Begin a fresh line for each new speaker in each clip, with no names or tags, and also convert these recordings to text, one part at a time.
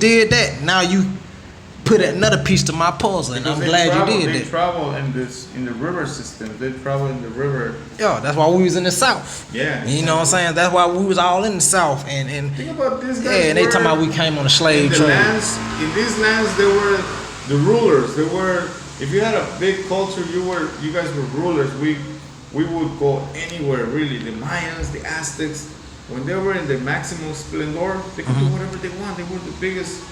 did that. Now you put another piece to my puzzle, and
Because
I'm glad you did
they
that.
travel in the river system. They travel in the river.
Yeah, that's why we was in the South.
Yeah.
You know what I'm saying? That's why we was all in the South, and
Think about this guys.
yeah, and they talking about we came on a slave trade.
In these lands, they were the rulers. They were. If you had a big culture, you guys were rulers. We would go anywhere really. The Mayans, the Aztecs, when they were in the maximum splendor, they could do whatever they want. They were the biggest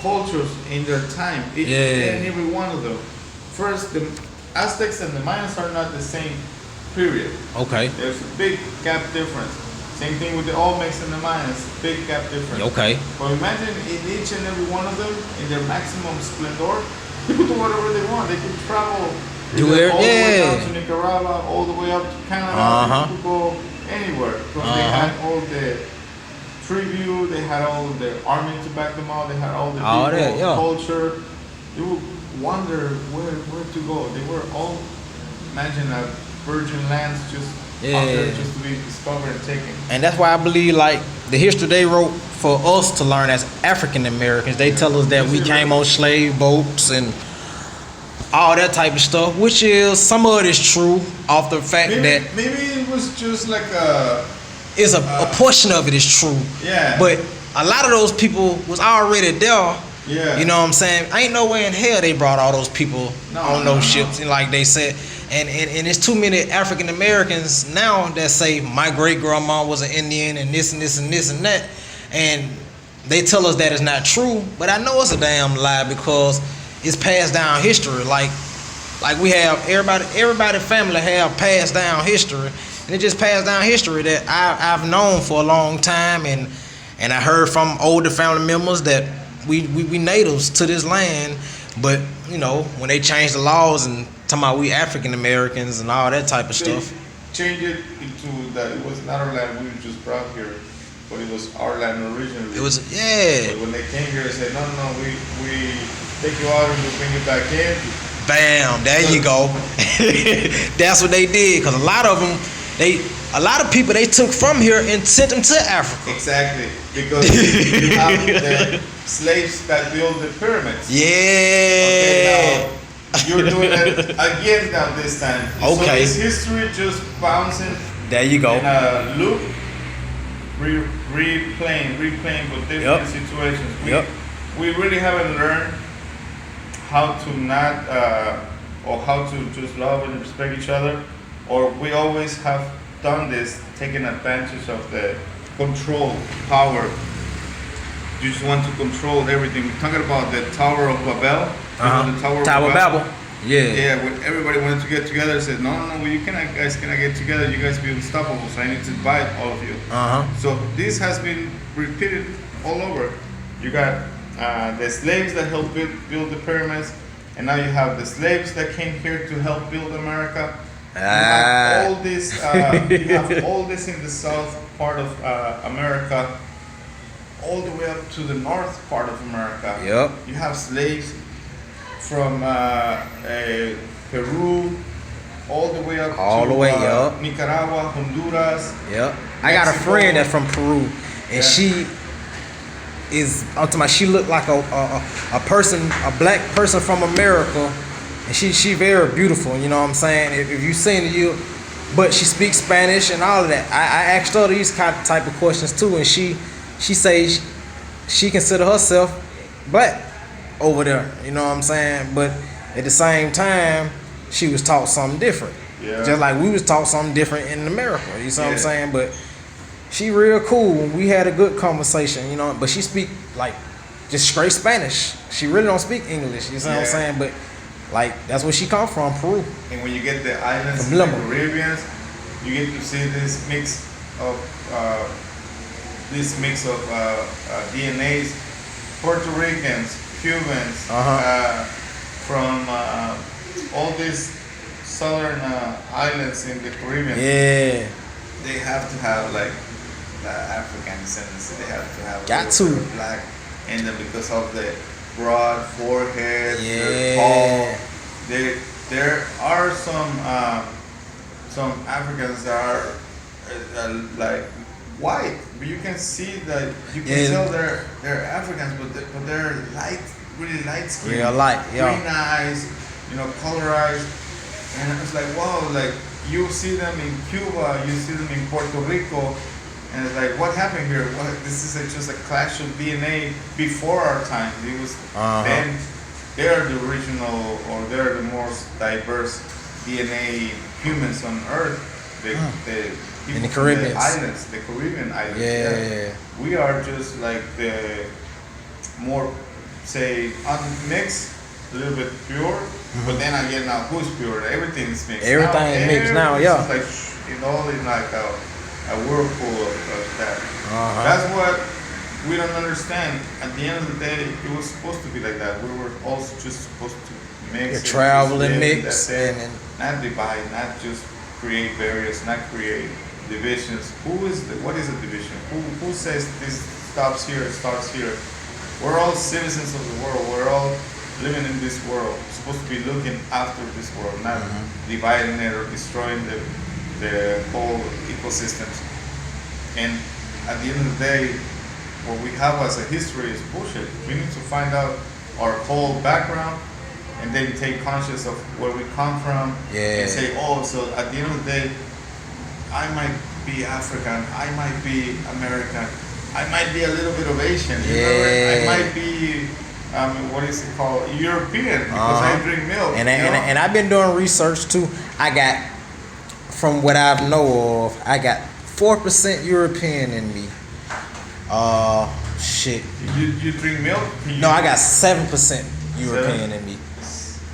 cultures in their time. And every one of them. First, the Aztecs and the Mayans are not the same period.
Okay.
There's a big gap difference. Same thing with the Olmecs and the Mayans, big gap difference.
Okay.
But imagine in each and every one of them, in their maximum splendor, they could do whatever they want. They could travel all the way down to Nicaragua, all the way up to Canada. They could go anywhere. Because they had all the tribute, they had all the army to back them out, they had all the culture. You would wonder where to go. They were all, imagine a virgin lands just out there just to be discovered and taken.
And that's why I believe like the history they wrote for us to learn as African Americans, they tell us that we came on slave boats and all that type of stuff, which is some of it is true off the fact that
maybe it was just like a
portion of it is true.
Yeah.
But a lot of those people was already there.
Yeah.
You know what I'm saying? Ain't no way in hell they brought all those people on those ships, and like they said. And there's too many African Americans now that say my great grandma was an Indian and this and this and this and that, and they tell us that it's not true. But I know it's a damn lie because it's passed down history. Like we have everybody family have passed down history, and it just passed down history that I've known for a long time, and I heard from older family members that we natives to this land, but you know when they changed the laws and talking about we African Americans and all that type of stuff.
Change it into that it was not our land, we were just brought here, but it was our land originally.
It was,
But when they came here and said, no, we take you out and we bring you back in.
Bam, there you go. That's what they did, because a lot of people they took from here and sent them to Africa.
Exactly, because you have the slaves that built the pyramids.
Yeah.
Okay, now, you're doing it again now this time.
Okay.
So is history just bouncing?
There you go.
In a loop, replaying with different situations. We really haven't learned how to not, or how to just love and respect each other, or we always have done this, taking advantage of the control, power. You just want to control everything. We're talking about the Tower of Babel. The
Tower of Babel. Yeah.
Yeah, when everybody wanted to get together, said, no, well, you guys cannot get together. You guys be unstoppable, so I need to bite all of you. So this has been repeated all over. You got the slaves that helped build the pyramids, and now you have the slaves that came here to help build America. You have all this. You have all this in the south part of America, all the way up to the north part of America. You have slaves from Peru, all the way up to Nicaragua, Honduras.
I got a friend that's from Peru, and she is. I'm talking about, she looked like a person, a black person from America, and she very beautiful. You know what I'm saying? If you seen it, but she speaks Spanish and all of that. I asked her these type of questions too, and she says she consider herself black over there, you know what I'm saying? But at the same time, she was taught something different. Just like we was taught something different in America, you know what I'm saying? But she real cool. We had a good conversation, you know, but she speak like just straight Spanish. She really don't speak English, you know what I'm saying? But like that's where she come from, Peru.
And when you get the islands in the Caribbean, you get to see this mix of DNAs, Puerto Ricans, Cubans, from all these southern islands in the Caribbean. They have to have like the African descendants. They have to have black in them because of the broad forehead. They're tall. There are some Africans that are like white, but you can see that you can tell they're Africans, but they're light, really light skin,
real light,
green eyes, colorized, and it's like wow, like you see them in Cuba, you see them in Puerto Rico, and it's like what happened here? What this is just a clash of DNA before our time. It was then they're the original or they're the most diverse DNA humans on Earth. The people
in the
from
Caribbean
islands, the Caribbean islands.
Yeah.
We are just like the more, say, unmixed, a little bit pure. But then again, now who's pure? Everything's mixed.
Everything mixed now, yeah.
Like all in like a whirlpool of that. That's what we don't understand. At the end of the day, it was supposed to be like that. We were also just supposed to mix.
Travel and mix and
not divide, not just create barriers, not create divisions. What is a division? Who says this stops here, starts here? We're all citizens of the world. We're all living in this world. We're supposed to be looking after this world, not dividing it or destroying the whole ecosystems. And at the end of the day, what we have as a history is bullshit. We need to find out our whole background and then take conscious of where we come from and say, oh, so at the end of the day, I might be African, I might be American, I might be a little bit of Asian, I might be, what is it called, European, because I drink milk.
And I've been doing research too. I got, from what I know of, I got 4% European in me. Shit.
You drink milk?
No, I got 7% European in me.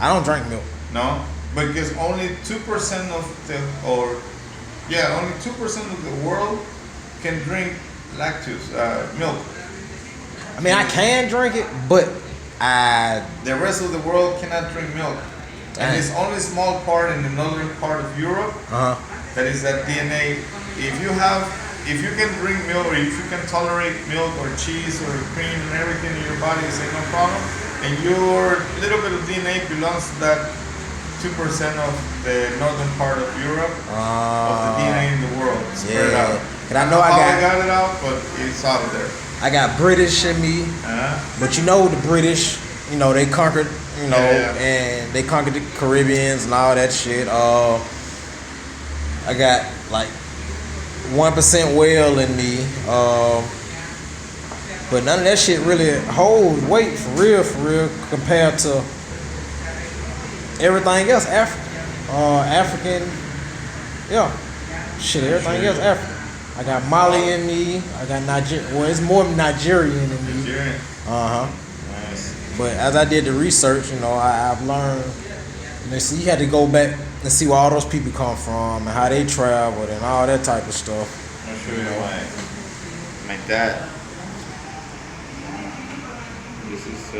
I don't drink milk.
No, because only 2% of only 2% of the world can drink lactose milk.
I mean, I can drink it, but
the rest of the world cannot drink milk. And it's only a small part in the northern part of Europe that is that DNA. If you can drink milk, or if you can tolerate milk or cheese or cream and everything in your body, it's no problem. And your little bit of DNA belongs to that 2% of the northern part of Europe, of the DNA in the world, spread out.
And I know I
got it out, but it's out there.
I got British in me, but the British, they conquered, and they conquered the Caribbeans and all that shit. I got like 1% whale in me, but none of that shit really holds weight for real, compared to everything else. African, everything else African. I got Mali in me. I got Nigeria. Well, it's more Nigerian in me.
Nigerian.
Nice. But as I did the research, I've learned. So you had to go back and see where all those people come from and how they traveled and all that type of stuff.
I'll show you my dad. This is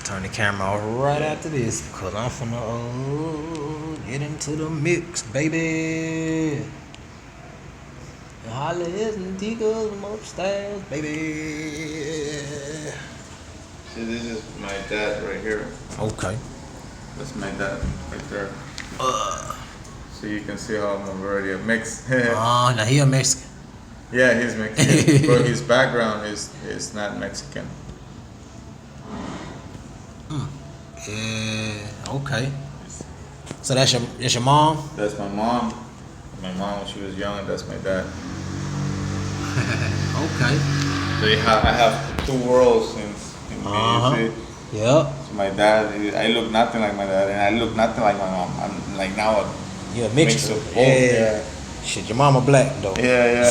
turn the camera off right after this because I'm finna get into the mix, baby. And holla and Tigers from upstairs, baby.
See, this is my dad right here.
Okay.
That's my dad right there. So you can see how I'm already a mix.
Now he a Mexican.
Yeah, he's Mexican, but his background is not Mexican.
Yeah. Okay. So that's your mom?
That's my mom. My mom when she was young, and that's my dad.
Okay.
So I have two worlds in me. You see?
Yep.
So my dad, I look nothing like my dad, and I look nothing like my mom. I'm like now
a mixture.
Of both.
Yeah. Shit, your mama black though.
Yeah.